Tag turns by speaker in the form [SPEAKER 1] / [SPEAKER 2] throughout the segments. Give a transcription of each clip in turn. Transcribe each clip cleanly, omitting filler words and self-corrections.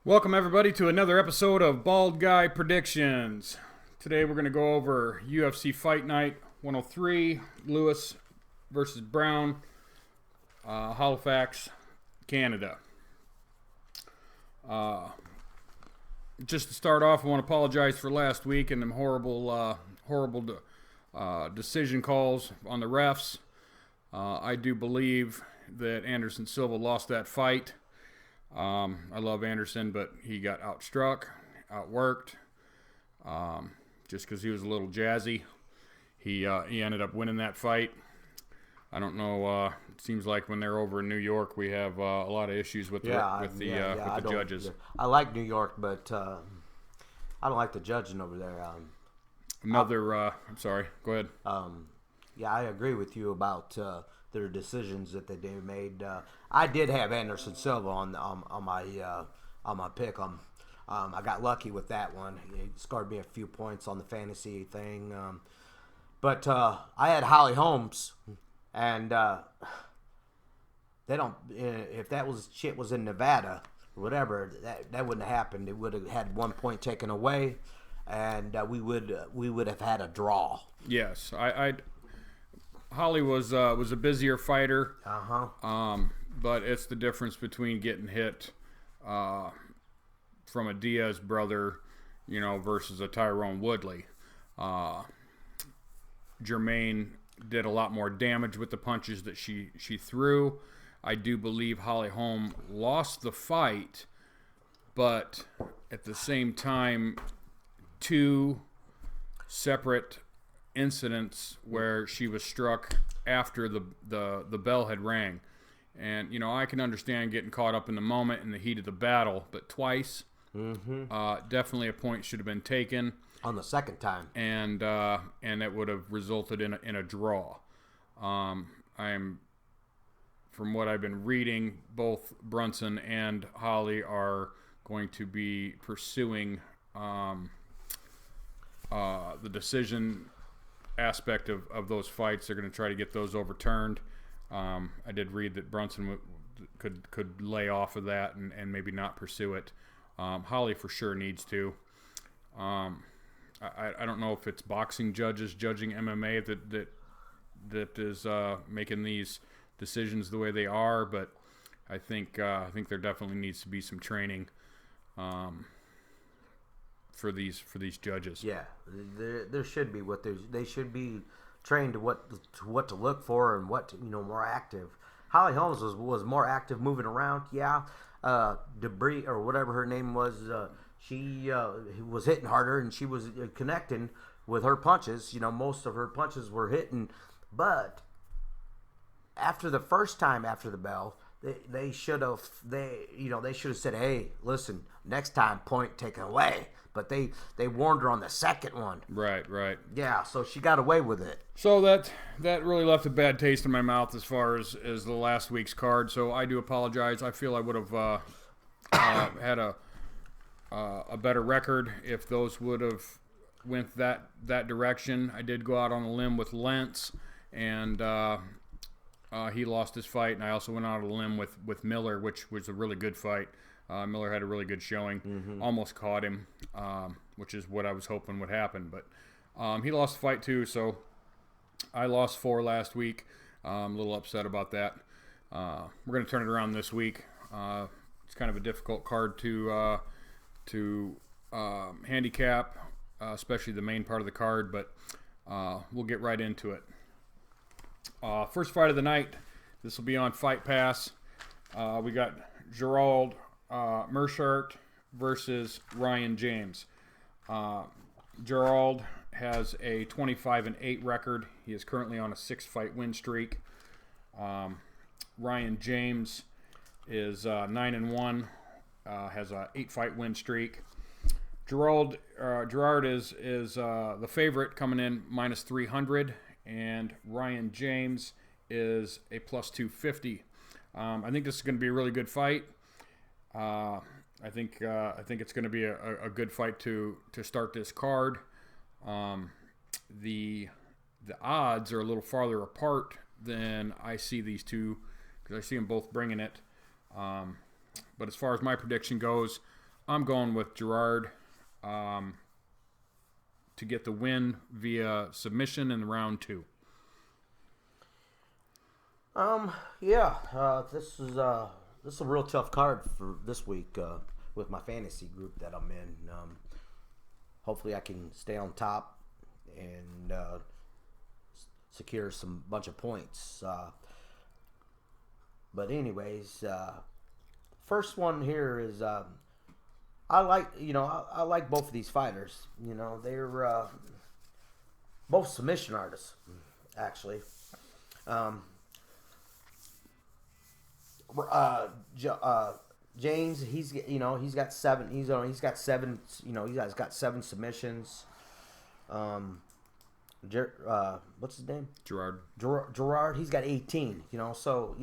[SPEAKER 1] Welcome everybody to another episode of Bald Guy Predictions. Today we're going to go over UFC Fight Night 103, Lewis versus Browne, Halifax, Canada. Just to start off, I want to apologize for last week and them horrible decision calls on the refs. I do believe that Anderson Silva lost that fight. I love Anderson, but he got outstruck, outworked, just because he was a little jazzy. He ended up winning that fight. I don't know. It seems like when they're over in New York, we have a lot of issues with the judges.
[SPEAKER 2] I like New York, but I don't like the judging over there.
[SPEAKER 1] I'm sorry. Go ahead.
[SPEAKER 2] I agree with you about their decisions that they made. I did have Anderson Silva on my pick. I got lucky with that one. He scored me a few points on the fantasy thing. But I had Holly Holmes, and they don't. If that shit was in Nevada or whatever, that wouldn't have happened. It would have had 1 point taken away, and we would have had a draw.
[SPEAKER 1] Yes, Holly was a busier fighter. But it's the difference between getting hit from a Diaz brother, versus a Tyrone Woodley. Jermaine did a lot more damage with the punches that she threw. I do believe Holly Holm lost the fight, but at the same time, two separate incidents where she was struck after the bell had rang. And, I can understand getting caught up in the moment in the heat of the battle, but twice, definitely a point should have been taken.
[SPEAKER 2] On the second time.
[SPEAKER 1] And that would have resulted in a draw. From what I've been reading, both Brunson and Holly are going to be pursuing the decision aspect of those fights. They're going to try to get those overturned. I did read that Brunson could lay off of that and maybe not pursue it. Holly for sure needs to. I don't know if it's boxing judges judging MMA that is making these decisions the way they are, but I think there definitely needs to be some training for these judges.
[SPEAKER 2] Yeah, there should be they should be trained to what to look for and what more active. Holly Holmes was more active moving around. Yeah, Debris or whatever her name was, she was hitting harder and she was connecting with her punches. Most of her punches were hitting, but after the first time after the bell, they should have said, hey, listen, next time point taken away. But they warned her on the second one. Right. Yeah, so she got away with it.
[SPEAKER 1] So that really left a bad taste in my mouth as far as the last week's card. So I do apologize. I feel I would have had a better record if those would have went that direction. I did go out on a limb with Lentz, and he lost his fight. And I also went out on a limb with Miller, which was a really good fight. Miller had a really good showing. Almost caught him, which is what I was hoping would happen. But he lost the fight too, so I lost 4 last week. I'm a little upset about that. We're going to turn it around this week. It's kind of a difficult card to handicap, especially the main part of the card, but we'll get right into it. First fight of the night. This will be on Fight Pass. We got Gerald Meerschaert versus Ryan James. Gerald has a 25-8 record. He is currently on a 6-fight win streak. Ryan James is 9-1, has a 8-fight win streak. Gerard is the favorite, coming in minus 300, and Ryan James is a plus 250. I think this is going to be a really good fight. I think it's going to be a good fight to start this card. The odds are a little farther apart than I see these two, because I see them both bringing it. But as far as my prediction goes, I'm going with Gerard to get the win via submission in round 2.
[SPEAKER 2] This is a real tough card for this week with my fantasy group that I'm in. Hopefully, I can stay on top and secure some bunch of points. But anyways, first one here is I like both of these fighters. They're both submission artists, actually. James, he's got 7. He's got 7. He's got 7 submissions. What's his name? Gerard. He's got 18. So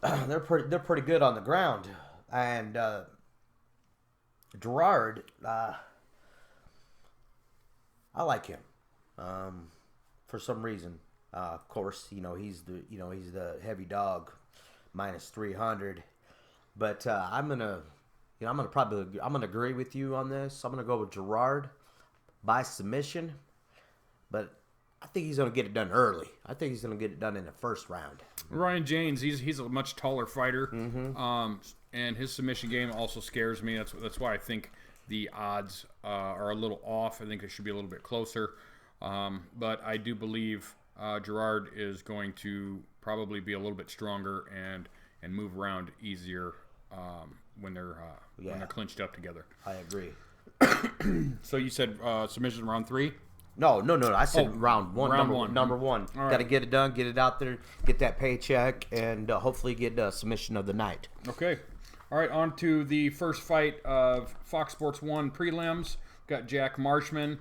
[SPEAKER 2] they're pretty good on the ground. And Gerard, I like him for some reason. Of course, he's the heavy dog, minus 300. But I'm gonna agree with you on this. I'm gonna go with Gerard by submission, but I think he's gonna get it done early. I think he's gonna get it done in the first round.
[SPEAKER 1] Ryan James, he's a much taller fighter, and his submission game also scares me. That's why I think the odds are a little off. I think it should be a little bit closer, but I do believe Gerard is going to probably be a little bit stronger and move around easier when they're clinched up together.
[SPEAKER 2] I agree.
[SPEAKER 1] So you said submission round 3?
[SPEAKER 2] No. I said round 1. Number one.
[SPEAKER 1] All right.
[SPEAKER 2] Got to get it done, get it out there, get that paycheck, and hopefully get a submission of the night.
[SPEAKER 1] Okay. All right, on to the first fight of Fox Sports 1 prelims. Got Jack Marshman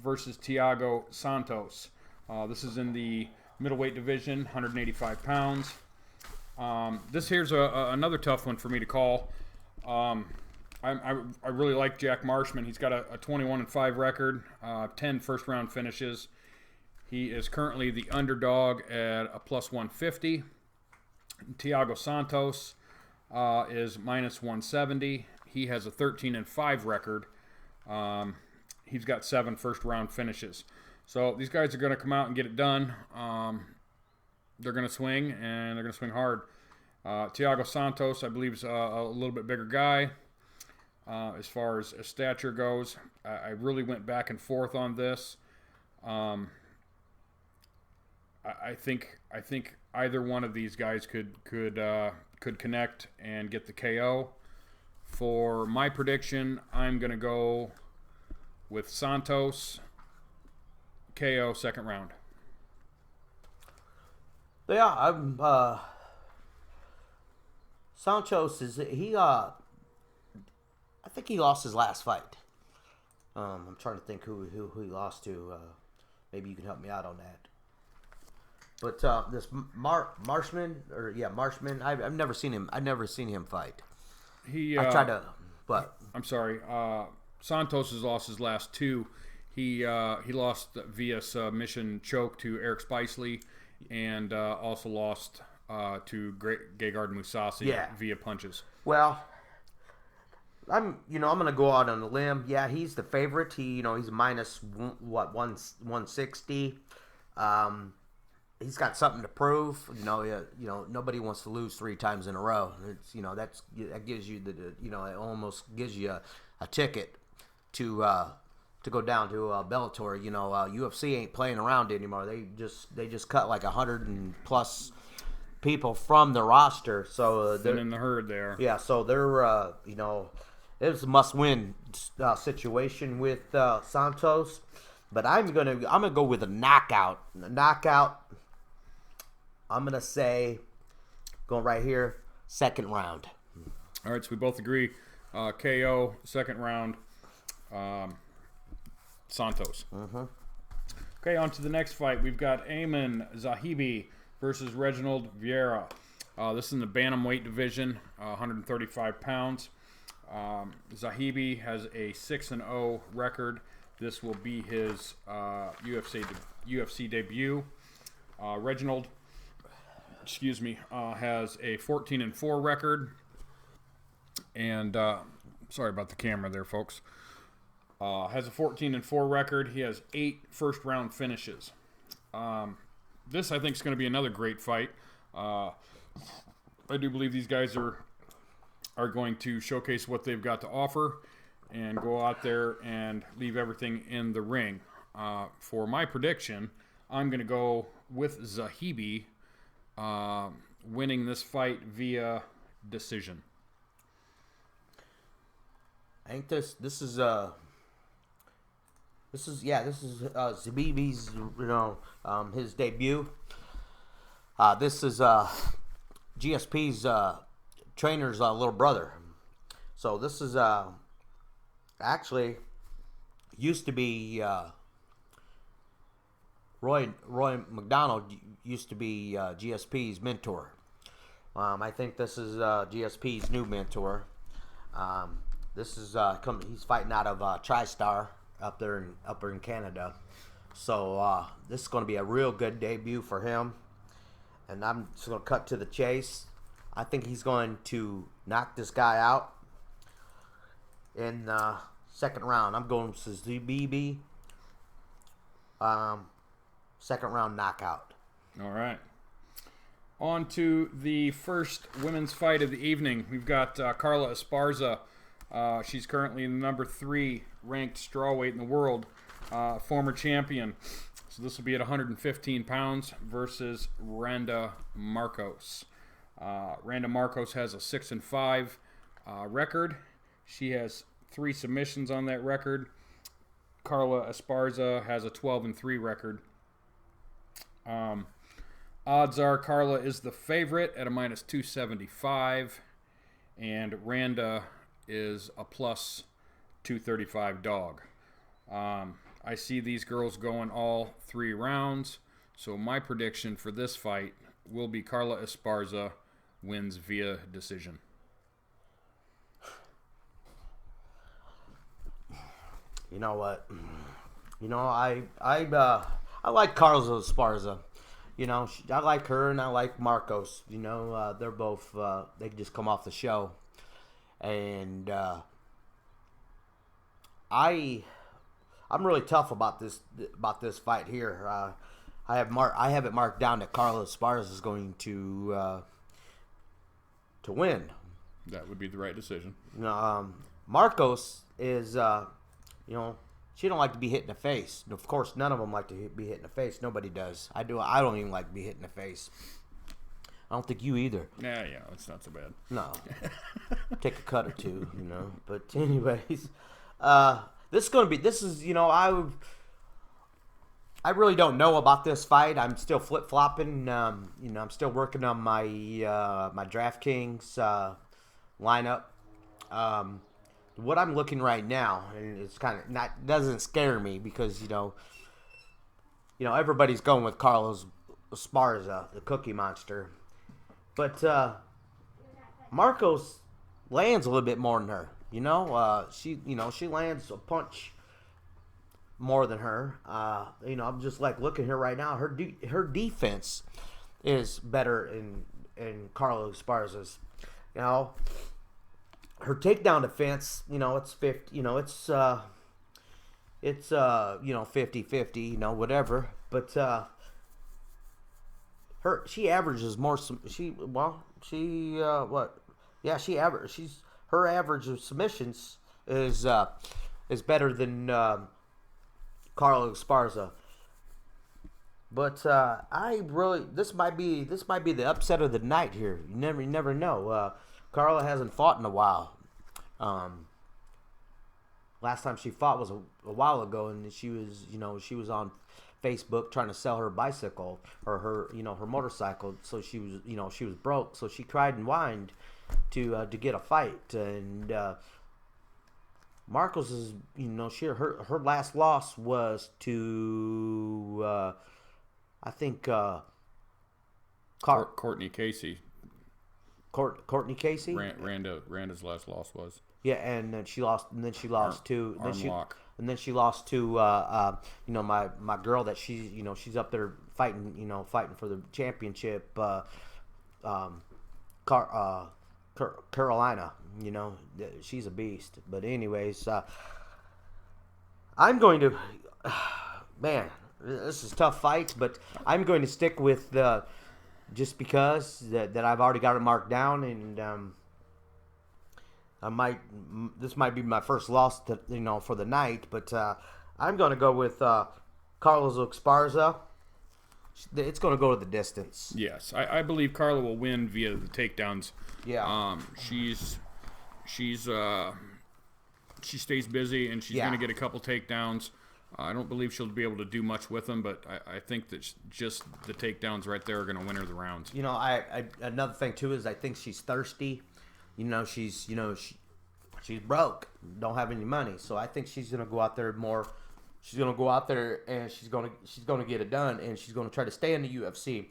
[SPEAKER 1] versus Thiago Santos. This is in the middleweight division, 185 pounds. This here's another tough one for me to call. I really like Jack Marshman. He's got a 21-5 record, 10 first-round finishes. He is currently the underdog at a plus 150. Thiago Santos is minus 170. He has a 13-5 record. He's got 7 first-round finishes. So these guys are going to come out and get it done. They're going to swing, and they're going to swing hard. Thiago Santos, I believe, is a little bit bigger guy as far as stature goes. I really went back and forth on this. I think either one of these guys could connect and get the KO. For my prediction, I'm going to go with Santos. KO second round.
[SPEAKER 2] Yeah, I'm. Santos is he. I think he lost his last fight. I'm trying to think who he lost to. Maybe you can help me out on that. But this Marshman, I've never seen him. I've never seen him fight. I tried to, but
[SPEAKER 1] I'm sorry. Santos has lost his last 2. He lost via submission choke to Eric Spicely, and also lost to Gegard Mousasi via punches.
[SPEAKER 2] Well, I'm gonna go out on a limb. Yeah, he's the favorite. He's minus 160. He's got something to prove. Nobody wants to lose 3 times in a row. It's that gives you it almost gives you a ticket to go down to Bellator. UFC ain't playing around anymore. They just cut like 100 and plus people from the roster. So
[SPEAKER 1] they're in the herd there.
[SPEAKER 2] Yeah, so they're it's a must-win situation with Santos. But I'm gonna go with a knockout. I'm gonna say, going right here, second round.
[SPEAKER 1] All right, so we both agree. KO second round. Santos. Okay, on to the next fight. We've got Ayman Zahibi versus Reginald Vieira. This is in the bantamweight division, 135 pounds. Zahibi has a 6-0 record. This will be his UFC debut. Reginald, has a 14-4 record. and sorry about the camera there, folks. Has a 14-4 record. He has 8 first-round finishes. This, I think, is going to be another great fight. I do believe these guys are going to showcase what they've got to offer and go out there and leave everything in the ring. For my prediction, I'm going to go with Zahibi winning this fight via decision.
[SPEAKER 2] I think this is Zahibi's his debut. This is GSP's trainer's little brother. So this is actually used to be Roy McDonald used to be GSP's mentor. I think this is GSP's new mentor. This is he's fighting out of TriStar up there in Canada. So this is going to be a real good debut for him. And I'm just going to cut to the chase. I think he's going to knock this guy out in second round. I'm going to Zahibi. Second round knockout.
[SPEAKER 1] All right. On to the first women's fight of the evening. We've got Carla Esparza. She's currently the number 3 ranked strawweight in the world, former champion. So this will be at 115 pounds versus Randa Marcos. Randa Marcos has a 6-5 record. She has 3 submissions on that record. Carla Esparza has a 12-3 record. Odds are Carla is the favorite at a minus 275, and Randa is a plus 235 dog. I see these girls going all 3 rounds, so my prediction for this fight will be Carla Esparza wins via decision.
[SPEAKER 2] You know what? I like Carla Esparza. I like her and I like Marcos. They're both they just come off the show, and I'm really tough about this fight here. I have it marked down that Carla Esparza is going to win.
[SPEAKER 1] That would be the right decision.
[SPEAKER 2] Marcos is she don't like to be hit in the face. Of course, none of them like to be hit in the face. Nobody does. I do. I don't even like to be hit in the face. I don't think you either.
[SPEAKER 1] Yeah, it's not so bad.
[SPEAKER 2] No, take a cut or two, But anyways, this is I really don't know about this fight. I'm still flip flopping. I'm still working on my my DraftKings lineup. What I'm looking right now, and it's kind of doesn't scare me because everybody's going with Carlos Esparza, the Cookie Monster, but Marcos lands a little bit more than her. She lands a punch more than her. I'm just like looking here right now. Her defense is better in Carlos Esparza's. Her takedown defense, it's 50, it's 50-50, whatever. But she averages more. Her average of submissions is better than Carlos Esparza. But this might be the upset of the night here. You never know. Carla hasn't fought in a while. Last time she fought was a while ago, and she was on Facebook trying to sell her bicycle or her motorcycle. So she was broke. So she cried and whined to get a fight. And Marcos is her last loss was to I think
[SPEAKER 1] Courtney Casey.
[SPEAKER 2] Courtney Casey.
[SPEAKER 1] Randa's last loss was.
[SPEAKER 2] Yeah, and then she lost. And then she lost to. And then she lost to. My girl that she's up there fighting. Fighting for the championship. Carolina. She's a beast. But anyways, I'm going to. Man, this is a tough fight, but I'm going to stick with just because that I've already got it marked down, and this might be my first loss for the night, but I'm going to go with Carlos Esparza. It's going to go to the distance.
[SPEAKER 1] Yes, I believe Carla will win via the takedowns.
[SPEAKER 2] Yeah.
[SPEAKER 1] She stays busy, and she's going to get a couple takedowns. I don't believe she'll be able to do much with them, but I think that just the takedowns right there are going to win her the rounds.
[SPEAKER 2] Another thing too is I think she's thirsty. She's broke, don't have any money, so I think she's going to go out there more. She's going to go out there and she's going to get it done, and she's going to try to stay in the UFC.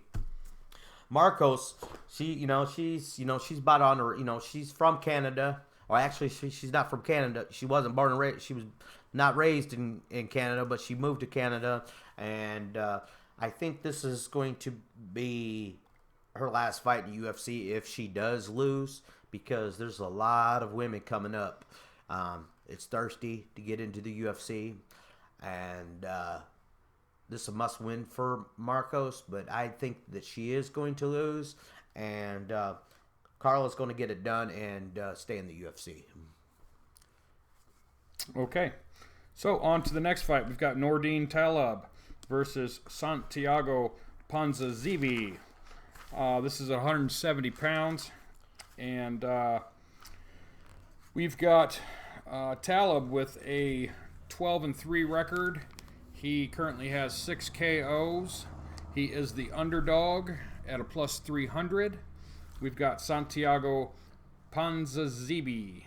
[SPEAKER 2] Marcos, she's about on her. She's from Canada. Or actually, she's not from Canada. She wasn't born and raised. She was not raised in Canada, but she moved to Canada. And I think this is going to be her last fight in UFC if she does lose, because there's a lot of women coming up. It's thirsty to get into the UFC. And this is a must-win for Marcos, but I think that she is going to lose. And Carla's going to get it done and stay in the UFC.
[SPEAKER 1] Okay. So on to the next fight. We've got Nordine Taleb versus Santiago Ponzinibbio. This is 170 pounds. And we've got Taleb with a 12-3 record. He currently has 6 KOs. He is the underdog at a plus 300. We've got Santiago Ponzinibbio.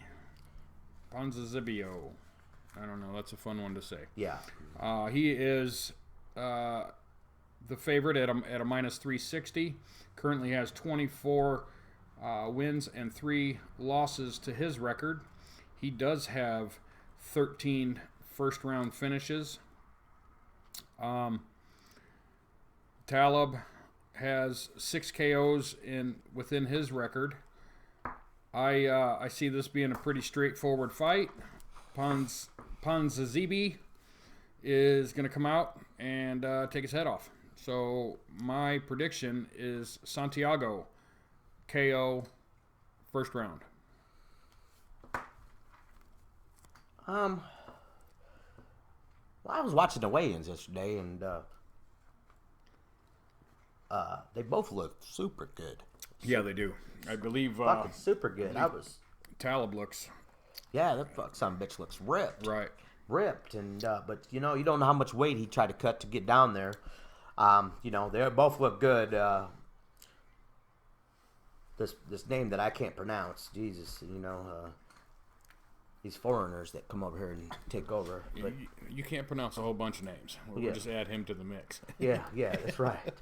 [SPEAKER 1] I don't know. That's a fun one to say.
[SPEAKER 2] Yeah.
[SPEAKER 1] He is the favorite at a minus 360. Currently has 24 wins and 3 losses to his record. He does have 13 first-round finishes. Taleb has 6 KOs within his record. I see this being a pretty straightforward fight. Ponzinibbio is going to come out and take his head off. So my prediction is Santiago KO first round.
[SPEAKER 2] Well, I was watching the weigh-ins yesterday, and they both look super good.
[SPEAKER 1] Yeah, they do. I believe
[SPEAKER 2] fucking super good.
[SPEAKER 1] Taleb looks.
[SPEAKER 2] Yeah, that fuck son of a bitch looks ripped.
[SPEAKER 1] Right.
[SPEAKER 2] Ripped, and but you don't know how much weight he tried to cut to get down there. They both look good. This name that I can't pronounce, Jesus, these foreigners that come over here and take over. But
[SPEAKER 1] you can't pronounce a whole bunch of names. We'll just add him to the mix.
[SPEAKER 2] yeah, that's right.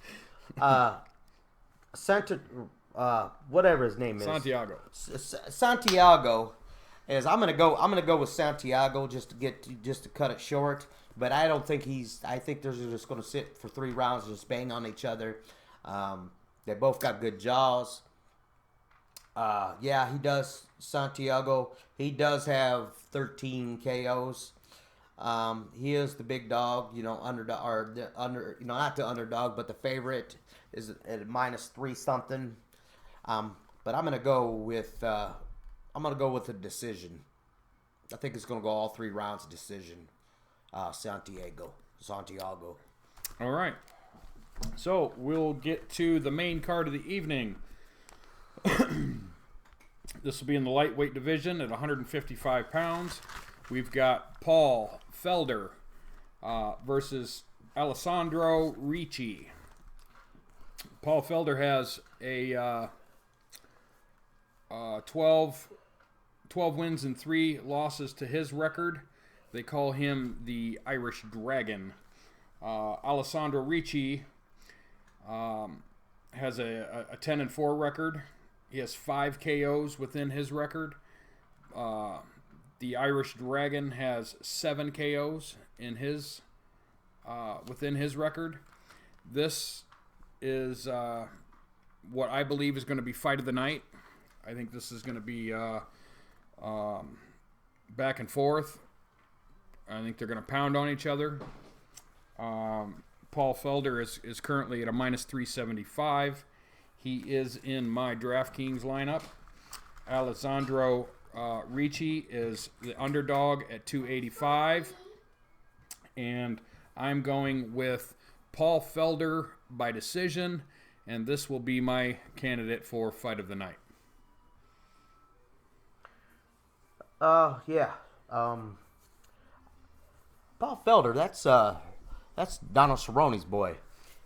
[SPEAKER 2] Whatever his name is,
[SPEAKER 1] Santiago.
[SPEAKER 2] Santiago is. I'm gonna go with Santiago just to cut it short. But I don't think I think they're just gonna sit for 3 rounds and just bang on each other. They both got good jaws. He does. Santiago. He does have 13 KOs. He is the big dog. Not the underdog, but the favorite is at minus 3 something. But I'm gonna go with a decision. I think it's gonna go all 3 rounds decision. Santiago.
[SPEAKER 1] All right. So we'll get to the main card of the evening. This will be in the lightweight division at 155 pounds. We've got Paul Felder versus Alessandro Ricci. Paul Felder has a 12 wins and 3 losses to his record. They call him the Irish Dragon. Alessandro Ricci has a 10-4 record. He has 5 KOs within his record. The Irish Dragon has 7 KOs in within his record. This is what I believe is going to be fight of the night. I think this is going to be back and forth. I think they're going to pound on each other. Paul Felder is currently at a minus 375. He is in my DraftKings lineup. Alessandro Ricci is the underdog at 285. And I'm going with Paul Felder by decision. And this will be my candidate for fight of the night.
[SPEAKER 2] Yeah. Paul Felder, that's Donald Cerrone's boy.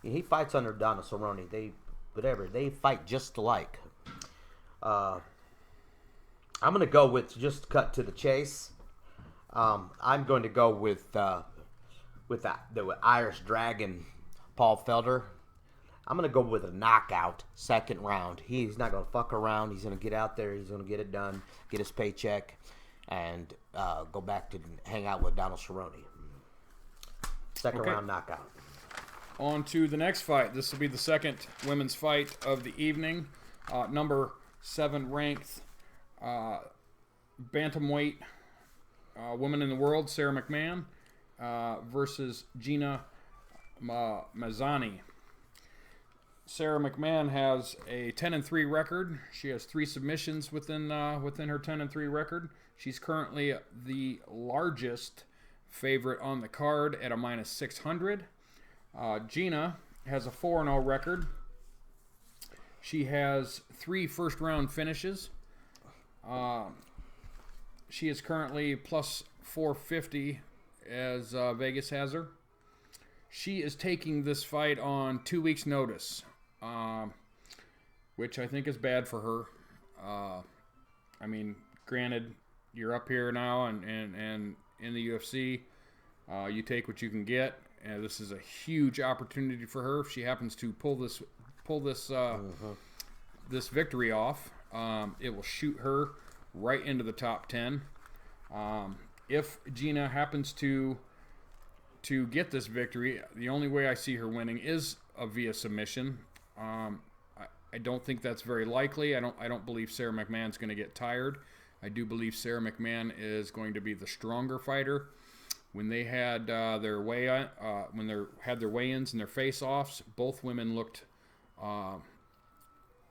[SPEAKER 2] He fights under Donald Cerrone. They fight just alike. I'm gonna go with, just cut to the chase. I'm going to go with the Irish Dragon, Paul Felder. I'm gonna go with a knockout second round. He's not gonna fuck around. He's gonna get out there. He's gonna get it done, get his paycheck, and go back to hang out with Donald Cerrone. Second round knockout.
[SPEAKER 1] On to the next fight. This will be the second women's fight of the evening. Number 7 ranked bantamweight woman in the world, Sarah McMann, versus Gina Mazzani. Sarah McMann has a 10-3 record. She has 3 submissions within her 10-3 record. She's currently the largest favorite on the card at a minus 600. Gina has a 4-0 record. She has 3 first-round finishes. She is currently plus 450 as Vegas has her. She is taking this fight on 2 weeks' notice, which I think is bad for her. I mean, granted, you're up here now and in the UFC. You take what you can get. And this is a huge opportunity for her if she happens to pull this victory off. It will shoot her right into the top 10. If Gina happens to get this victory, the only way I see her winning is via submission. I don't think that's very likely. I don't believe Sarah McMahon's going to get tired. I do believe Sarah McMann is going to be the stronger fighter. When they had their weigh-ins and their face-offs, both women looked the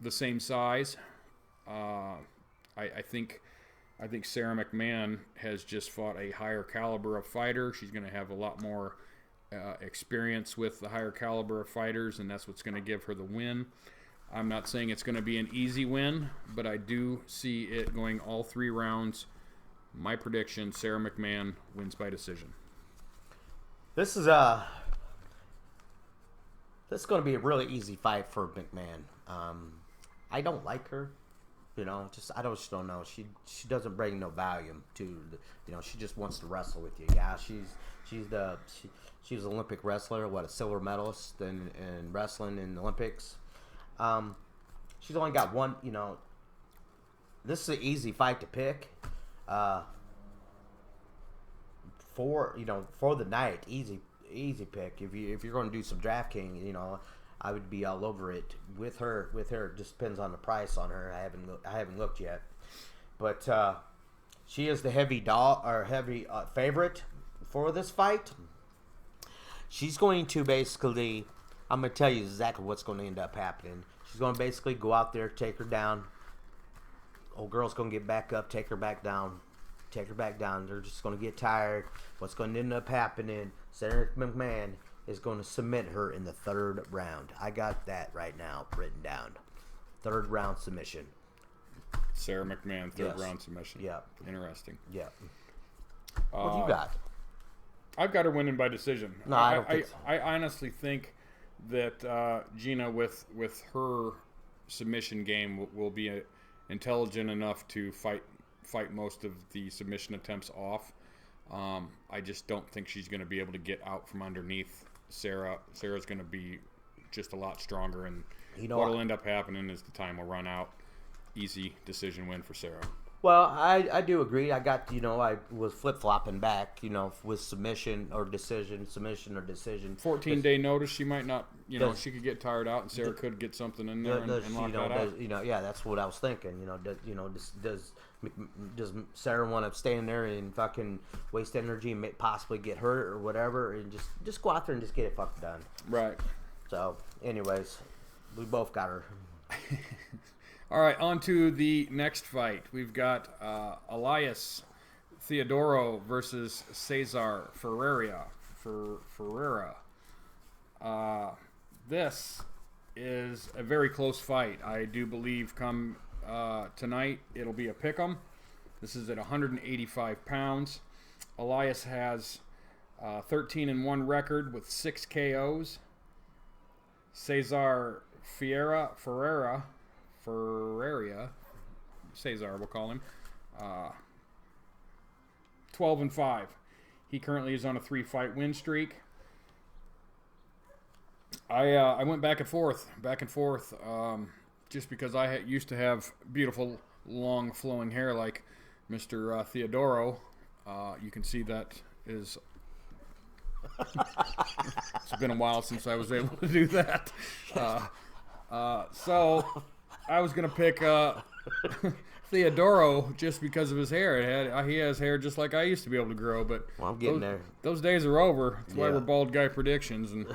[SPEAKER 1] same size. I think Sarah McMann has just fought a higher caliber of fighter. She's going to have a lot more experience with the higher caliber of fighters, and that's what's going to give her the win. I'm not saying it's going to be an easy win, but I do see it going all 3 rounds. My prediction, Sarah McMann wins by decision.
[SPEAKER 2] This is going to be a really easy fight for McMann. I don't like her. I just don't know. She doesn't bring no value to she just wants to wrestle with you. Yeah, she's an Olympic wrestler, a silver medalist in wrestling in the Olympics. She's only got one, this is an easy fight to pick. For the night, easy pick. If you're going to do some DraftKings, I would be all over it with her. It just depends on the price on her. I haven't looked yet, but she is the heavy favorite for this fight. She's going to basically, I'm going to tell you exactly what's going to end up happening. She's going to basically go out there, take her down. Old girl's going to get back up, take her back down. They're just going to get tired. What's going to end up happening, Sarah McMann is going to submit her in the 3rd round. I got that right now written down. 3rd round submission.
[SPEAKER 1] Sarah McMann, 3rd round submission.
[SPEAKER 2] Yeah.
[SPEAKER 1] Interesting.
[SPEAKER 2] Yeah. What do you got?
[SPEAKER 1] I've got her winning by decision.
[SPEAKER 2] No, I don't think so.
[SPEAKER 1] I honestly think that Gina, with her submission game, will be intelligent enough to fight most of the submission attempts off. I just don't think she's going to be able to get out from underneath Sarah. Sarah's going to be just a lot stronger, and what'll end up happening is the time will run out. Easy decision win for Sarah.
[SPEAKER 2] Well, I do agree. I got, I was flip flopping back, with submission or decision.
[SPEAKER 1] 14-day notice. She might not,
[SPEAKER 2] Does-
[SPEAKER 1] she could get tired out, and Sarah could get something in there
[SPEAKER 2] Does,
[SPEAKER 1] and lock that out.
[SPEAKER 2] yeah, that's what I was thinking. Does Sarah want to stay in there and fucking waste energy and possibly get hurt or whatever, and just go out there and just get it fucking done.
[SPEAKER 1] Right.
[SPEAKER 2] So, anyways, we both got her.
[SPEAKER 1] All right, on to the next fight. We've got Elias Theodoro versus Cesar Ferreira. This is a very close fight. I do believe come tonight it'll be a pick'em. This is at 185 pounds. Elias has 13-1 record with 6 KOs. Cesar Ferreira, Cesar, we'll call him, 12-5. He currently is on a 3-fight win streak. I went back and forth, just because I used to have beautiful, long, flowing hair like Mr. Theodoro. You can see that is. It's been a while since I was able to do that. So I was going to pick Theodoro just because of his hair. He has hair just like I used to be able to grow, but
[SPEAKER 2] Well, I'm getting there.
[SPEAKER 1] those days are over. That's why
[SPEAKER 2] Yeah.
[SPEAKER 1] we're bald guy predictions, and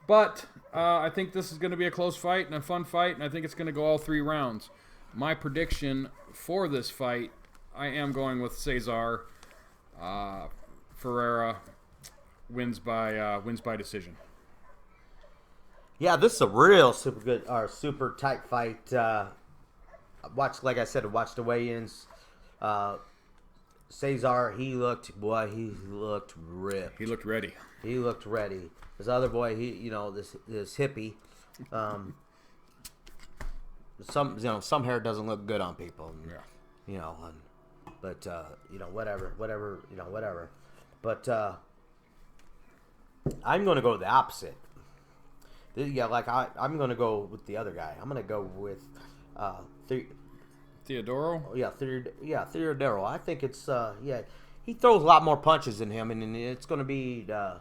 [SPEAKER 1] But I think this is going to be a close fight and a fun fight, and I think it's going to go all 3 rounds. My prediction for this fight, I am going with Cesar Ferreira wins by decision.
[SPEAKER 2] Yeah, this is a real super good or super tight fight. Watched the weigh-ins. Cesar, he looked ripped.
[SPEAKER 1] He looked ready.
[SPEAKER 2] He looked ready. This other boy, this hippie. Some hair doesn't look good on people. And,
[SPEAKER 1] Yeah.
[SPEAKER 2] But whatever. But I'm going to go the opposite. Yeah, I'm going to go with the other guy. I'm going to go with
[SPEAKER 1] Theodoro?
[SPEAKER 2] Theodoro. I think it's he throws a lot more punches than him, and it's going to be I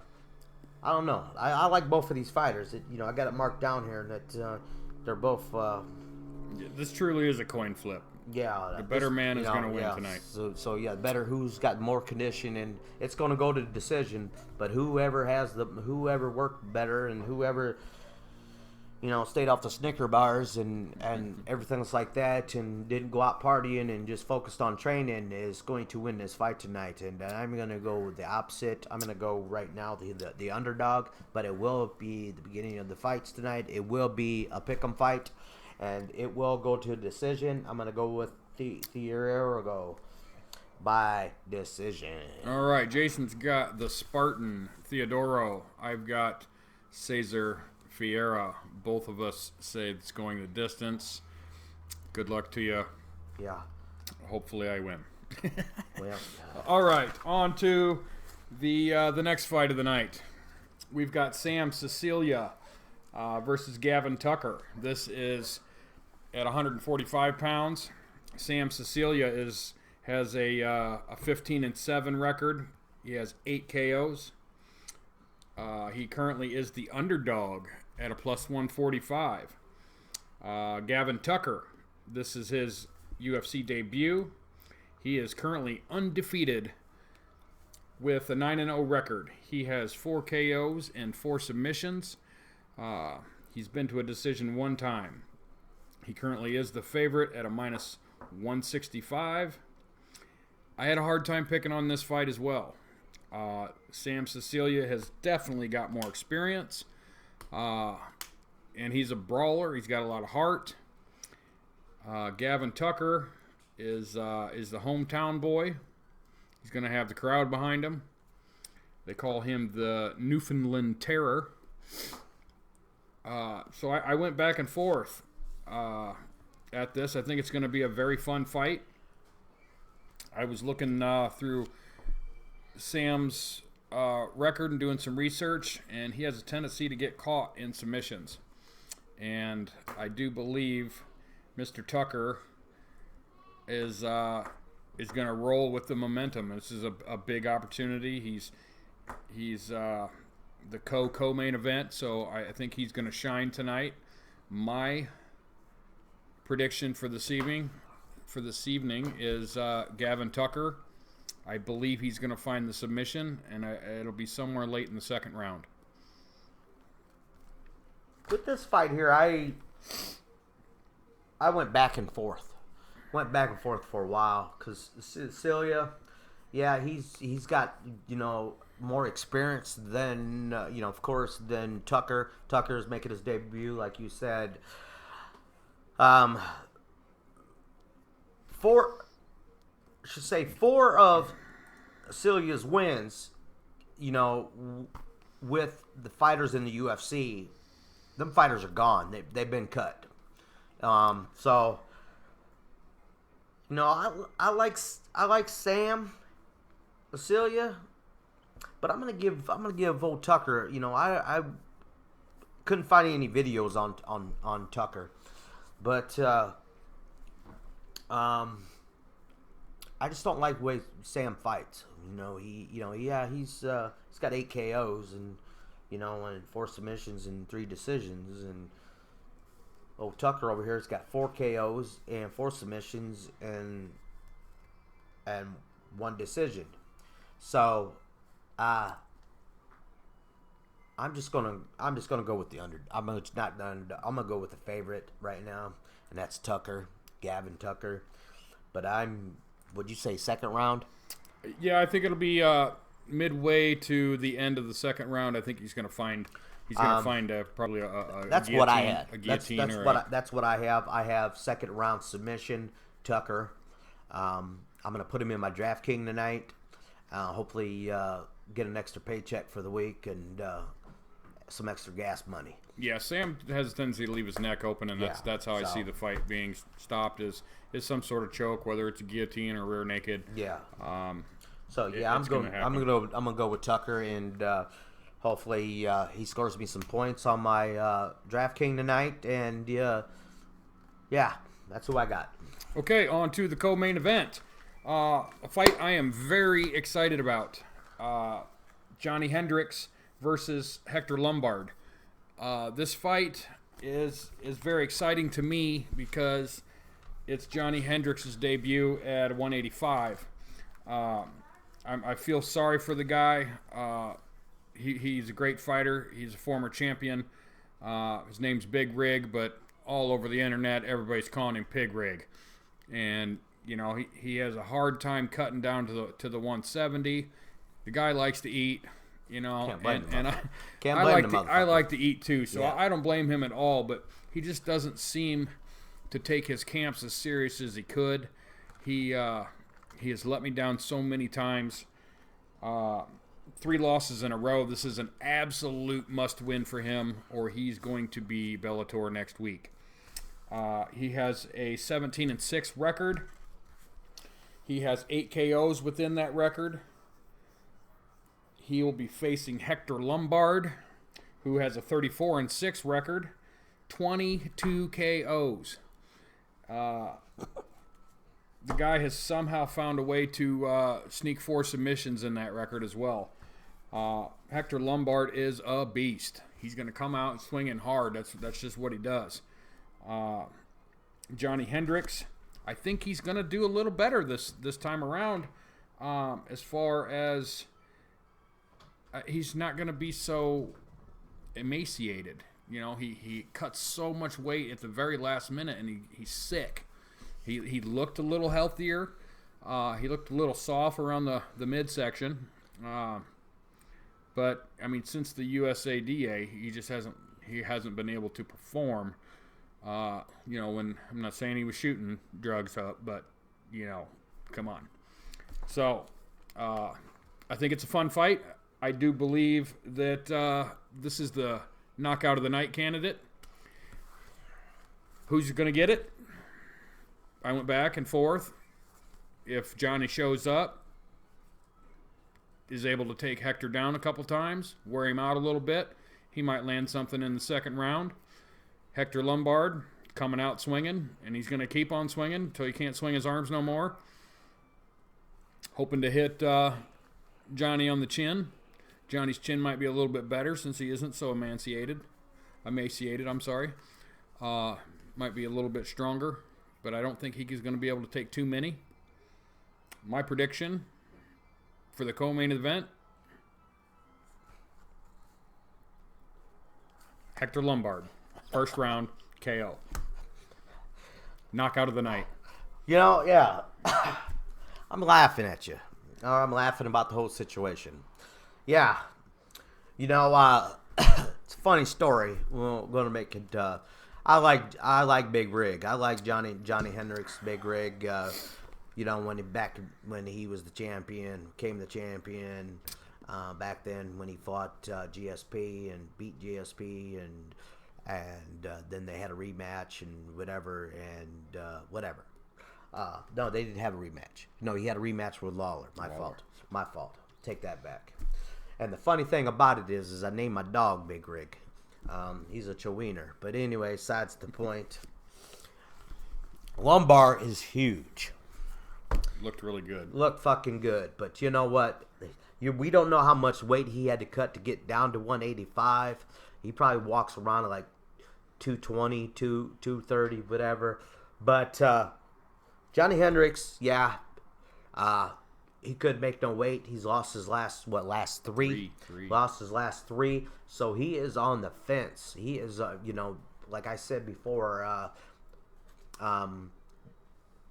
[SPEAKER 2] don't know. I like both of these fighters. I got it marked down here that they're both.
[SPEAKER 1] This truly is a coin flip.
[SPEAKER 2] Yeah,
[SPEAKER 1] The better man is going to win tonight.
[SPEAKER 2] So better who's got more condition, and it's going to go to decision. But whoever worked better and whoever stayed off the Snicker bars and everything like that, and didn't go out partying and just focused on training is going to win this fight tonight. And I'm going to go with the opposite. I'm going to go right now the underdog, but it will be the beginning of the fights tonight. It will be a pick'em fight, and it will go to a decision. I'm going to go with Theodoro by decision.
[SPEAKER 1] All right, Jason's got the Spartan Theodoro. I've got Cesar Ferreira. Both of us say it's going the distance. Good luck to you.
[SPEAKER 2] Yeah.
[SPEAKER 1] Hopefully I win.
[SPEAKER 2] Well,
[SPEAKER 1] All right, on to the next fight of the night. We've got Sam Cecilia versus Gavin Tucker. This is at 145 pounds. Sam Cecilia has a 15-7 record. He has 8 KOs. He currently is the underdog at a plus 145. Gavin Tucker, this is his UFC debut. He is currently undefeated with a 9-0 record. He has 4 KOs and 4 submissions. He's been to a decision 1 time. He currently is the favorite at a minus 165. I had a hard time picking on this fight as well. Sam Cecilia has definitely got more experience. And he's a brawler. He's got a lot of heart. Gavin Tucker is the hometown boy. He's going to have the crowd behind him. They call him the Newfoundland Terror. So I went back and forth at this. I think it's going to be a very fun fight. I was looking through Sam's record and doing some research, and he has a tendency to get caught in submissions. And I do believe Mr. Tucker is going to roll with the momentum. This is a big opportunity. He's the co-main event, so I think he's going to shine tonight. My prediction for this evening is Gavin Tucker. I believe he's going to find the submission, and it'll be somewhere late in the second round.
[SPEAKER 2] With this fight here, I went back and forth. For a while because Celia, yeah, he's got more experience than of course, than Tucker. Tucker's making his debut, like you said. Four of Celia's wins, with the fighters in the UFC, them fighters are gone. They've been cut. So I like Sam Celia, but I'm gonna give old Tucker. I couldn't find any videos on Tucker, but I just don't like the way Sam fights. He's got 8 KOs and and 4 submissions and 3 decisions, and old Tucker over here has got 4 KOs and 4 submissions and 1 decision. So I'm just gonna go with the under. I'm gonna go with the favorite right now, and that's Tucker, Gavin Tucker. But would you say second round?
[SPEAKER 1] Yeah, I think it'll be midway to the end of the second round. I think he's gonna find probably a
[SPEAKER 2] that's
[SPEAKER 1] guillotine,
[SPEAKER 2] what I had.
[SPEAKER 1] A guillotine
[SPEAKER 2] That's what I have. I have second round submission Tucker. I'm gonna put him in my DraftKings tonight. Hopefully get an extra paycheck for the week and some extra gas money.
[SPEAKER 1] Yeah, Sam has a tendency to leave his neck open, and that's how I see the fight being stopped is some sort of choke, whether it's a guillotine or rear naked.
[SPEAKER 2] Yeah. I'm gonna go with Tucker, and hopefully he scores me some points on my DraftKings tonight, and that's who I got.
[SPEAKER 1] Okay, on to the co-main event. A fight I am very excited about. Johnny Hendricks versus Hector Lombard. This fight is very exciting to me because it's Johnny Hendricks' debut at 185. I feel sorry for the guy. He's a great fighter. He's a former champion. His name's Big Rig, but all over the internet, everybody's calling him Pig Rig. And he has a hard time cutting down to the 170. The guy likes to eat. I like to eat too, so I don't blame him at all. But he just doesn't seem to take his camps as serious as he could. He has let me down so many times. 3 losses in a row. This is an absolute must-win for him, or he's going to be Bellator next week. He has a 17-6 record. He has 8 KOs within that record. He will be facing Hector Lombard, who has a 34-6 record, 22 KOs. The guy has somehow found a way to sneak 4 submissions in that record as well. Hector Lombard is a beast. He's going to come out swinging hard. That's just what he does. Johnny Hendricks, I think he's going to do a little better this time around, as far as he's not going to be so emaciated. He cuts so much weight at the very last minute, and he's sick. He looked a little healthier. He looked a little soft around the midsection. But since the USADA, he hasn't been able to perform. When I'm not saying he was shooting drugs up, but come on. So I think it's a fun fight. I do believe that this is the knockout of the night candidate. Who's going to get it? I went back and forth. If Johnny shows up, is able to take Hector down a couple times, wear him out a little bit, he might land something in the second round. Hector Lombard, coming out swinging, and he's going to keep on swinging until he can't swing his arms no more. Hoping to hit Johnny on the chin. Johnny's chin might be a little bit better since he isn't so emaciated. I'm sorry. Might be a little bit stronger, but I don't think he's going to be able to take too many. My prediction for the co-main event, Hector Lombard, first round KO. Knockout of the night.
[SPEAKER 2] Yeah. I'm laughing at you. I'm laughing about the whole situation. Yeah. It's a funny story. We're going to make it. I like Big Rig. I like Johnny Hendricks, Big Rig. When he was the champion, became the champion. Back then when he fought GSP and beat GSP and then they had a rematch and whatever. No, they didn't have a rematch. No, he had a rematch with Lawler. My fault. Take that back. And the funny thing about it is I named my dog Big Rig. He's a Chowiener. But anyway, besides the point. Lombard is huge.
[SPEAKER 1] Looked really good.
[SPEAKER 2] Looked fucking good. But you know what? We don't know how much weight he had to cut to get down to 185. He probably walks around at like 220, 230, whatever. But Johnny Hendricks, he couldn't make no weight. He's lost his last three?
[SPEAKER 1] Three.
[SPEAKER 2] Lost his last three. So he is on the fence. He is, like I said before,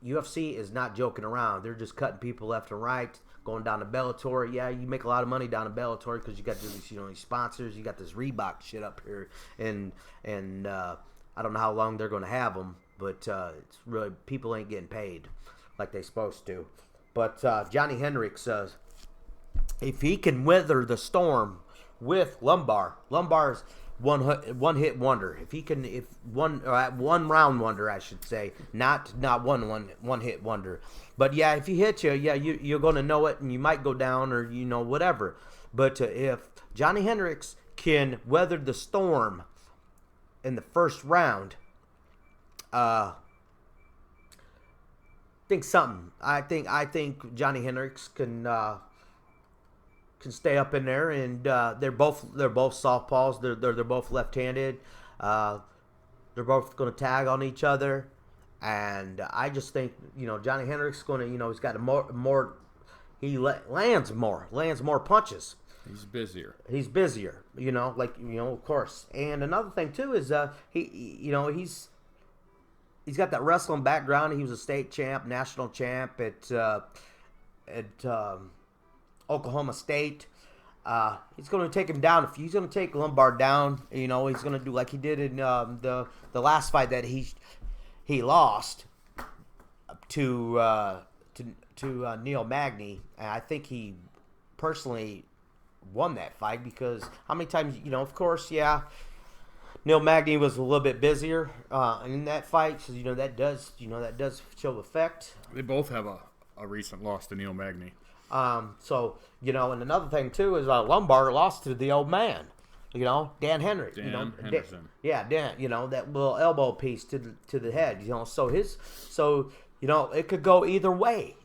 [SPEAKER 2] UFC is not joking around. They're just cutting people left and right, going down to Bellator. Yeah, you make a lot of money down to Bellator because you got these, these sponsors. You got this Reebok shit up here, and I don't know how long they're going to have them, but it's really people ain't getting paid like they supposed to. But Johnny Hendricks, if he can weather the storm with Lombard's one hit wonder. If he can, one round wonder, I should say, not one hit wonder. But yeah, if he hits you, you're gonna know it, and you might go down or whatever. But if Johnny Hendricks can weather the storm in the first round, I think Johnny Hendricks can stay up in there, and they're both southpaws. They're both left-handed. They're both going to tag on each other, and I just think Johnny Hendricks is going to he's got lands more punches.
[SPEAKER 1] He's busier.
[SPEAKER 2] Of course. And another thing too is he's got that wrestling background. He was a state champ, national champ at Oklahoma State. He's going to take him down. He's going to take Lombard down. He's going to do like he did in the last fight that he lost to Neil Magny. And I think he personally won that fight because how many times of course, Neil Magny was a little bit busier in that fight, so that does show effect.
[SPEAKER 1] They both have a recent loss to Neil Magny.
[SPEAKER 2] And another thing too is Lombard lost to the old man, Dan Henry.
[SPEAKER 1] Henderson.
[SPEAKER 2] Dan, that little elbow piece to the head, so it could go either way.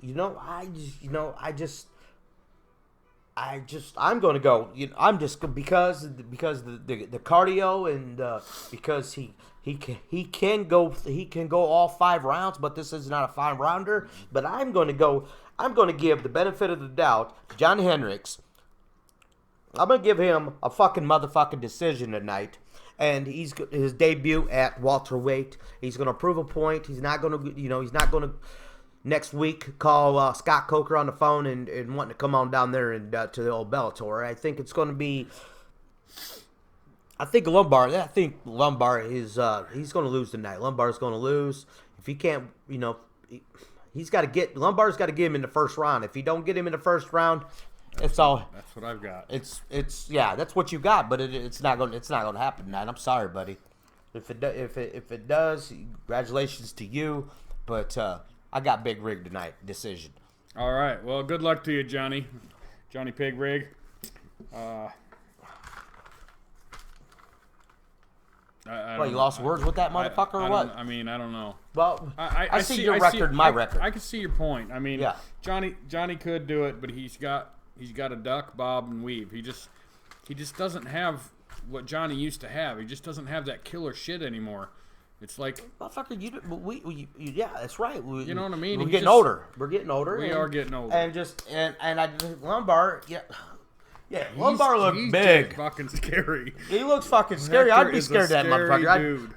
[SPEAKER 2] I'm going to go. I'm just because the cardio and because he can go all 5 rounds, but this is not a 5-rounder. But I'm going to give the benefit of the doubt to Johnny Hendricks. I'm going to give him a fucking motherfucking decision tonight. And his debut at welterweight. He's going to prove a point. He's not going to next week call Scott Coker on the phone and wanting to come on down there and to the old Bellator. I think it's going to be. I think Lombard is he's going to lose tonight. Lombard's going to lose if he can't. Lombard's got to get him in the first round. If he don't get him in the first round, that's
[SPEAKER 1] what I've got.
[SPEAKER 2] It's that's what you got, but it's not going to happen tonight. I'm sorry, buddy. If it does, congratulations to you, but I got Big Rig tonight. Decision.
[SPEAKER 1] All right. Well, good luck to you, Johnny Pig Rig.
[SPEAKER 2] You lost words with that motherfucker or what?
[SPEAKER 1] I mean, I don't know.
[SPEAKER 2] Well, I see your record, my record.
[SPEAKER 1] I can see your point. I mean, Johnny could do it, but he's got to duck, bob, and weave. He just doesn't have what Johnny used to have. He just doesn't have that killer shit anymore. It's like,
[SPEAKER 2] motherfucker, yeah, that's right.
[SPEAKER 1] You know what I mean?
[SPEAKER 2] We're getting older. We're getting older.
[SPEAKER 1] We are getting older.
[SPEAKER 2] And I just Lombard, yeah, Lombard looks big.
[SPEAKER 1] Just fucking scary.
[SPEAKER 2] He looks fucking scary. I'd be scared of that motherfucker.
[SPEAKER 1] Dude.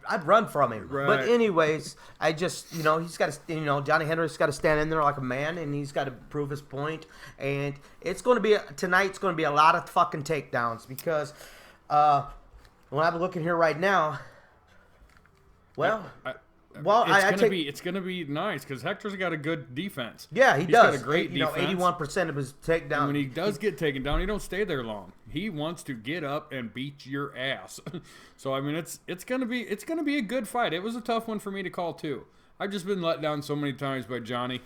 [SPEAKER 2] I'd run from him.
[SPEAKER 1] Right.
[SPEAKER 2] But anyways, I just, he's got to, Johnny Hendricks got to stand in there like a man, and he's got to prove his point. And it's going to be tonight's going to be a lot of fucking takedowns because when I'm looking here right now,
[SPEAKER 1] it's gonna be nice because Hector's got a good defense.
[SPEAKER 2] Yeah, he's
[SPEAKER 1] got a great defense.
[SPEAKER 2] 81% of his takedown.
[SPEAKER 1] And when he does get taken down, he don't stay there long. He wants to get up and beat your ass. So I mean, it's gonna be a good fight. It was a tough one for me to call too. I've just been let down so many times by Johnny.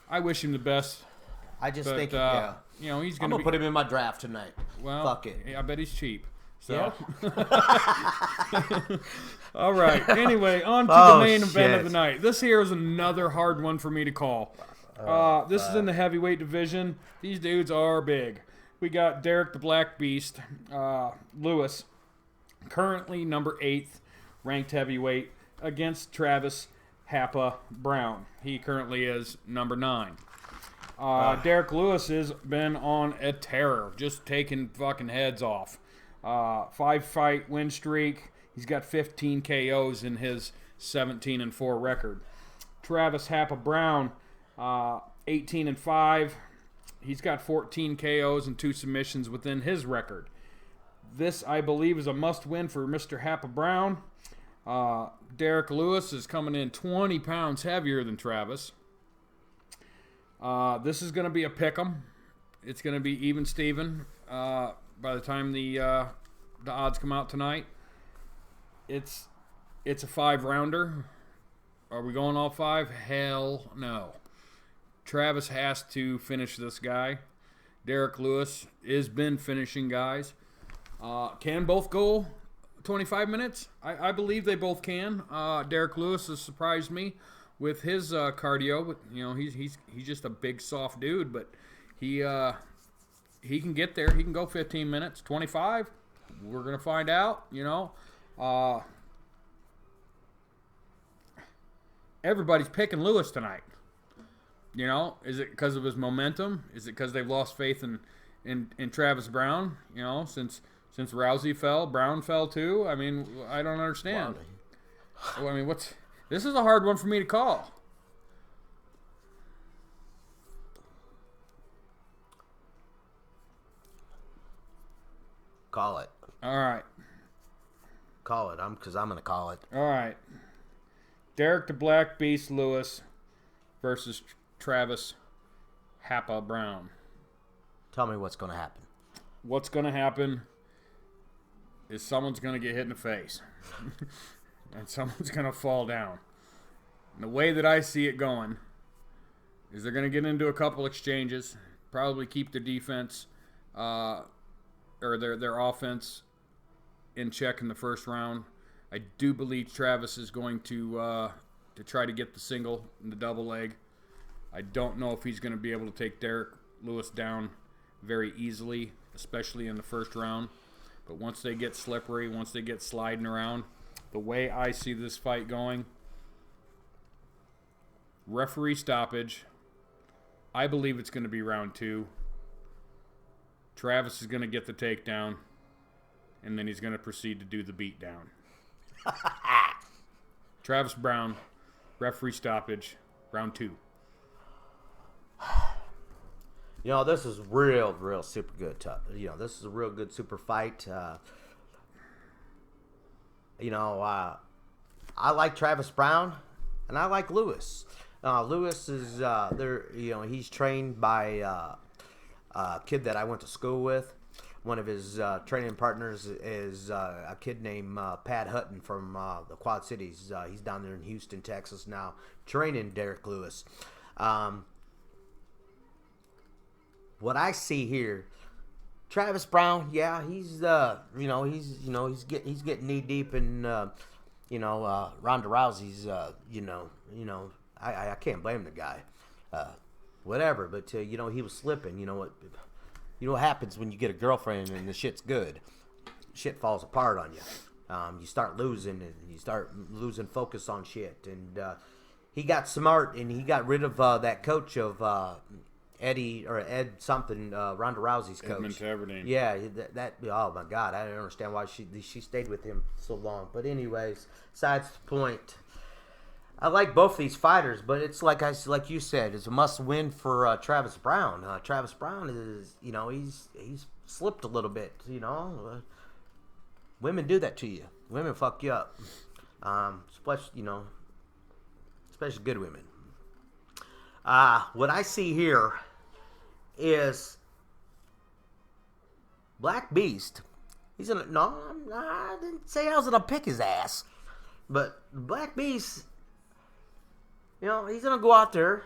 [SPEAKER 1] I wish him the best.
[SPEAKER 2] I just think
[SPEAKER 1] he's gonna.
[SPEAKER 2] I'm gonna put him in my draft tonight.
[SPEAKER 1] Well,
[SPEAKER 2] fuck it.
[SPEAKER 1] I bet he's cheap. So.
[SPEAKER 2] Yeah.
[SPEAKER 1] All right. Anyway, on to the main event of the night. This here is another hard one for me to call. This is in the heavyweight division. These dudes are big. We got Derek the Black Beast Lewis, currently number 8th ranked heavyweight, against Travis Happa Browne. He currently is number 9. Derek Lewis has been on a tear, just taking fucking heads off. 5-fight win streak. He's got 15 KOs in his 17-4 record. Travis Happa Browne, 18-5. He's got 14 KOs and 2 submissions within his record. This, I believe, is a must-win for Mr. Happa Browne. Derek Lewis is coming in 20 pounds heavier than Travis. This is going to be a pick'em. It's going to be even Steven. By the time the odds come out tonight, it's a 5-rounder. Are we going all 5? Hell no. Travis has to finish this guy. Derek Lewis has been finishing guys. Can both go 25 minutes? I believe they both can. Derek Lewis has surprised me with his cardio, but he's just a big soft dude, but he can get there. He can go 15 minutes, 25. We're going to find out, Everybody's picking Lewis tonight. Is it because of his momentum? Is it because they've lost faith in Travis Browne? Since Rousey fell, Browne fell too. I mean, I don't understand. Well, I mean, this is a hard one for me to call.
[SPEAKER 2] Call it.
[SPEAKER 1] All right.
[SPEAKER 2] Call it. Because I'm going to call it.
[SPEAKER 1] All right. Derek the Black Beast Lewis versus Travis Happa Browne.
[SPEAKER 2] Tell me what's going to happen.
[SPEAKER 1] What's going to happen is someone's going to get hit in the face. And someone's going to fall down. And the way that I see it going is they're going to get into a couple exchanges, probably keep their defense or their offense in check in the first round. I do believe Travis is going to try to get the single and the double leg. I don't know if he's going to be able to take Derek Lewis down very easily, especially in the first round. But once they get slippery, once they get sliding around, the way I see this fight going, referee stoppage. I believe it's going to be round 2. Travis is going to get the takedown, and then he's going to proceed to do the beatdown. Travis Browne, referee stoppage, round 2.
[SPEAKER 2] This is real super good. This is a real good super fight. I like Travis Browne, and I like Lewis. Lewis is there. He's trained by a kid that I went to school with. One of his training partners is a kid named Pat Hutton from the Quad Cities. He's down there in Houston, Texas now, training Derek Lewis. What I see here, Travis Browne, yeah, he's he's getting knee deep in Ronda Rousey's I can't blame the guy, whatever. But he was slipping. You know what happens when you get a girlfriend and the shit's good. Shit falls apart on you. You start losing and you start losing focus on shit. And he got smart and he got rid of that coach of Ed something, Ronda Rousey's coach.
[SPEAKER 1] Edmund Tavernine.
[SPEAKER 2] Yeah, that. Oh my God, I don't understand why she stayed with him so long. But anyways, besides the point. I like both these fighters, but it's like you said, it's a must-win for Travis Browne. Travis Browne is, he's slipped a little bit. Women do that to you. Women fuck you up, especially good women. What I see here is Black Beast. He's gonna I didn't say I was gonna pick his ass, but Black Beast. He's gonna go out there.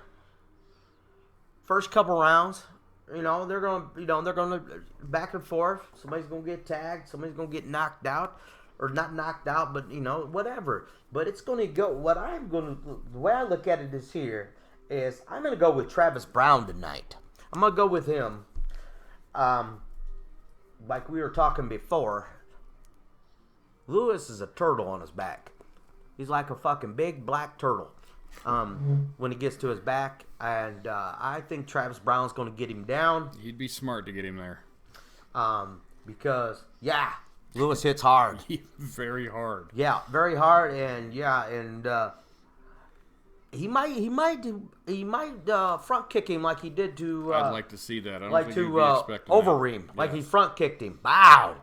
[SPEAKER 2] First couple rounds, they're gonna back and forth. Somebody's gonna get tagged. Somebody's gonna get knocked out, or not knocked out, but whatever. But it's gonna go. The way I look at it is I'm gonna go with Travis Browne tonight. I'm gonna go with him. Like we were talking before, Lewis is a turtle on his back. He's like a fucking big black turtle. When he gets to his back, and I think Travis Browne's going to get him down.
[SPEAKER 1] He'd be smart to get him there.
[SPEAKER 2] Because Lewis hits hard,
[SPEAKER 1] very hard.
[SPEAKER 2] Yeah, very hard, and he might front kick him like he did to.
[SPEAKER 1] I'd like to see that. I don't
[SPEAKER 2] like
[SPEAKER 1] think
[SPEAKER 2] to
[SPEAKER 1] you'd be expecting
[SPEAKER 2] Overeem, like he front kicked him. Wow.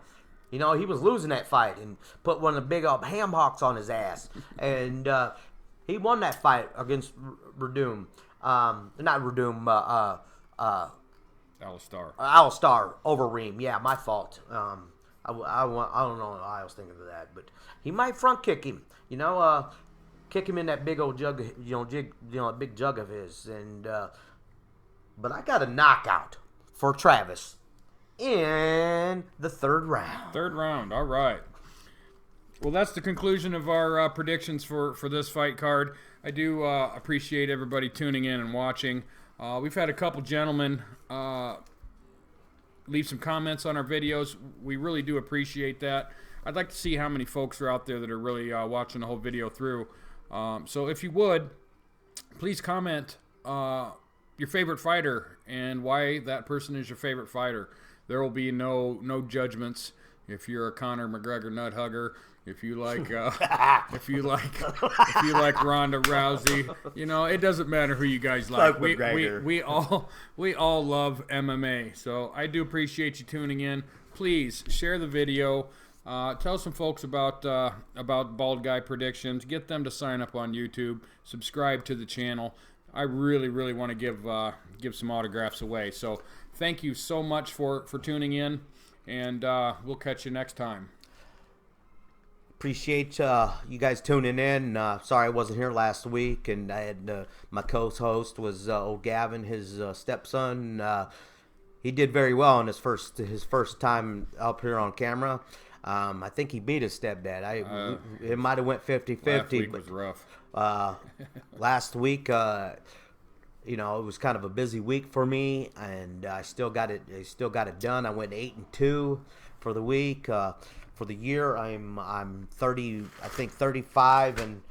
[SPEAKER 2] He was losing that fight and put one of the big old ham hocks on his ass, and. He won that fight against Verdum. Not Verdum, Alistar Overeem. Yeah, my fault. I don't know why I was thinking of that, but he might front kick him. Kick him in that big old jug, big jug of his. And but I got a knockout for Travis in the third round.
[SPEAKER 1] Third round. All right. Well, that's the conclusion of our predictions for this fight card. I do appreciate everybody tuning in and watching. We've had a couple gentlemen leave some comments on our videos. We really do appreciate that. I'd like to see how many folks are out there that are really watching the whole video through. So if you would, please comment your favorite fighter and why that person is your favorite fighter. There will be no judgments. If you're a Conor McGregor nut hugger, if you like if you like Ronda Rousey, it doesn't matter who you guys like. We all love MMA. So I do appreciate you tuning in. Please share the video. Tell some folks about Bald Guy Predictions. Get them to sign up on YouTube. Subscribe to the channel. I really, really want to give some autographs away. So thank you so much for tuning in, and we'll catch you next time.
[SPEAKER 2] Appreciate you guys tuning in. Sorry I wasn't here last week, and I had my co-host was old Gavin, his stepson. He did very well in his first time up here on camera. I think he beat his stepdad. It might have went 50-50.
[SPEAKER 1] Last week was rough.
[SPEAKER 2] Last week, it was kind of a busy week for me, and I still got it done. I went 8-2 for the week. For the year, I'm 35 and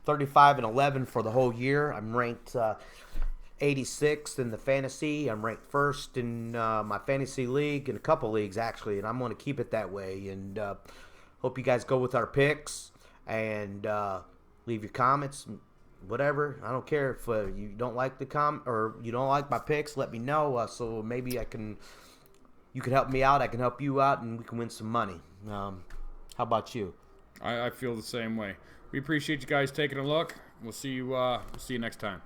[SPEAKER 2] 11 for the whole year. I'm ranked 86th in the fantasy. I'm ranked first in my fantasy league, in a couple leagues actually, and I'm going to keep it that way. And hope you guys go with our picks and leave your comments, whatever. I don't care if you don't like or you don't like my picks. Let me know so maybe you can help me out. I can help you out, and we can win some money. How about you?
[SPEAKER 1] I feel the same way. We appreciate you guys taking a look. We'll see you next time.